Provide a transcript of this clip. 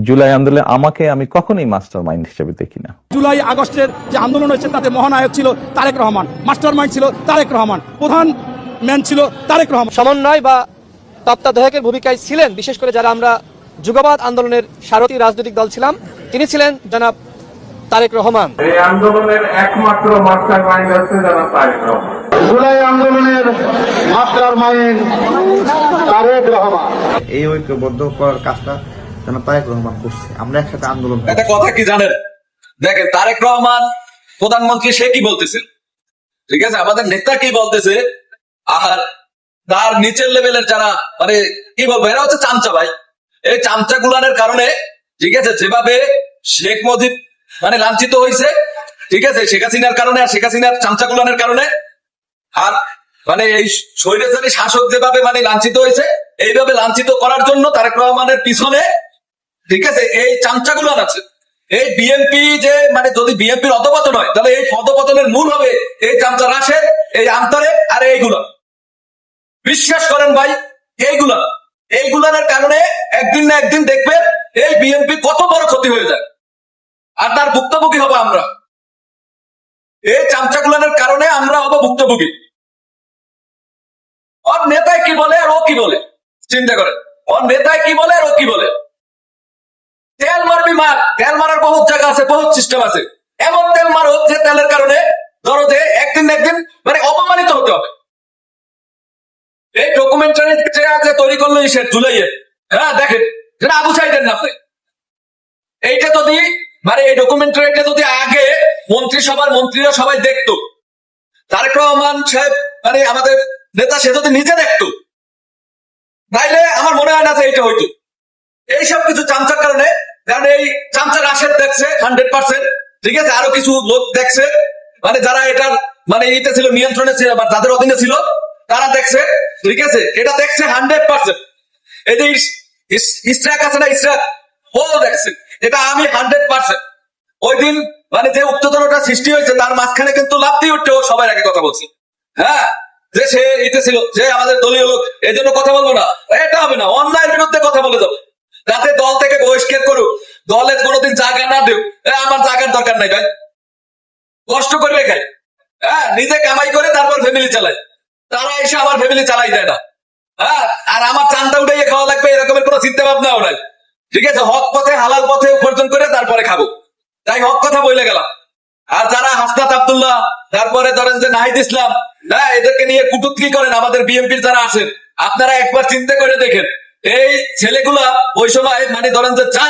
জুলাই আন্দোলনে আমাকে আমি কখনোই মাস্টার মাইন্ড হিসেবে দেখি না। জুলাই আগস্টের যে আন্দোলন হয়েছে তাতে মহানায়ক ছিল তারেক রহমান, মাস্টার মাইন্ড ছিল তারেক রহমান, প্রধান ম্যান ছিল তারেক রহমান। সমন্বয় বা তত্ত্বাবধায়কের ভূমিকায় ছিলেন, বিশেষ করে যারা আমরা যুগবাদ আন্দোলনের সারথী রাজনৈতিক দল ছিলাম, তিনি ছিলেন জনাব তারেক রহমান। এই আন্দোলনের একমাত্র মাস্টার মাইন্ড হচ্ছে জনাব তারেক রহমান। জুলাই আন্দোলনের মাস্টার মাইন্ড তারেক রহমান। এই ঐক্যবদ্ধ করার কাজটা যেন তারেক রহমান করছে। আমরা একসাথে আন্দোলন। একটা কথা কি জানেন, দেখেন তারেক রহমান প্রধানমন্ত্রী, সে কি বলতেছে, ঠিক আছে, আমাদের নেতা কি বলতেছে, আর তার নিচের লেভেলের যারা মানে কি বলবো, এরা হচ্ছে চামচা ভাই। এই চামচা গুলানের কারণে, ঠিক আছে, যেভাবে শেখ মুজিব মানে লাঞ্ছিত হয়েছে, ঠিক আছে, শেখ হাসিনার কারণে, আর শেখ হাসিনার চামচা গুলানের কারণে, আর মানে এই স্বৈরাচারী শাসক যেভাবে মানে লাঞ্ছিত হয়েছে, এইভাবে লাঞ্ছিত করার জন্য তারেক রহমানের পিছনে, ঠিক আছে, এই চামচা গুলান আছে। এই বিএনপি যে মানে যদি বিএনপির অধপতন হয়, তাহলে এই অধপতনের মূল হবে এই চামচা রাশেদ, এই আন্তরে, আর এইগুলা বিশ্বাস করেন ভাই, এইগুলানের কারণে একদিন না একদিন দেখবেন এই বিএনপি কত বড় ক্ষতি হয়ে যায়, আর তার ভুক্তভোগী হবো আমরা। এই চামচাগুলানের কারণে আমরা হবো ভুক্তভোগী। ওর নেতায় কি বলে আর ও কি বলে, চিন্তা করে, ওর নেতায় কি বলে আর ও কি বলে। তেল মারবি মার, তেল মারার বহুত জায়গা আছে, বহুত সিস্টেম আছে। এমন তেল মারো যে তেলের কারণে ধরো যে একদিন না একদিন মানে অপমানিত হতে হবে। এই ডকুমেন্টারি যে তৈরি করলো জুলাইয়ে, হ্যাঁ দেখেন, যেটা আবু সাইদের না আপনি, এইটা যদি মানে এই ডকুমেন্টারিটা যদি আগে মন্ত্রিসভার মন্ত্রীরা সবাই দেখতো, তারেক রহমান সাহেব মানে আমাদের নেতা, সে যদি নিজে দেখতো, তাইলে আমার মনে হয় না যে এইটা হইতো। এইসব কিছু চামচার কারণে, কারণ এই চামচা রাশেদ দেখছে 100%, ঠিক আছে, আরো কিছু লোক দেখছে, মানে যারা এটার মানে এটা ছিল নিয়ন্ত্রণে ছিল বা যাদের অধীনে ছিল, তারা দেখছে, ঠিক আছে, এটা দেখছে 100%। এই যে ইসরাক আছে না, ইসরাক, ও দেখছে এটা। আমি 100% ওই দিন মানে যে উত্তেজনাটা সৃষ্টি হয়েছে তার মাঝখানে কিন্তু লাভ দিয়ে উঠতে সবাই আগে কথা বলছি, হ্যাঁ, যে সে এটা ছিল, যে আমাদের দলীয় লোক, এই জন্য কথা বলবো না, এটা হবে না, অন্যায়ের বিরুদ্ধে কথা বলে যাবো, যাতে দল থেকে বহিষ্কার করুক, দলে কোনোদিন জায়গা না দেব। আমার জায়গার দরকার নাই ভাই, কষ্ট করে খাই, হ্যাঁ, নিজে কামাই করে তারপর ফ্যামিলি চালাই, তারা এসে আমার ফ্যামিলি চালাই দেয় না, হ্যাঁ, আর আমার চান্দা উঠাইয়ে খাওয়া লাগবে এরকমের কোনো চিন্তা ভাবনাও নাই, ঠিক আছে, হক পথে হালাল পথে উপার্জন করে তারপরে খাবো, তাই হক কথা বলে গেলাম। আর যারা হাসনাত আব্দুল্লাহ, তারপরে ধরেন যে নাহিদ ইসলাম, হ্যাঁ, এদেরকে নিয়ে কুটুক্তি করেন আমাদের বিএনপির যারা আছেন, আপনারা একবার চিন্তা করে দেখেন, এই ছেলেগুলা ওই সময় মানে ধরেন যে চান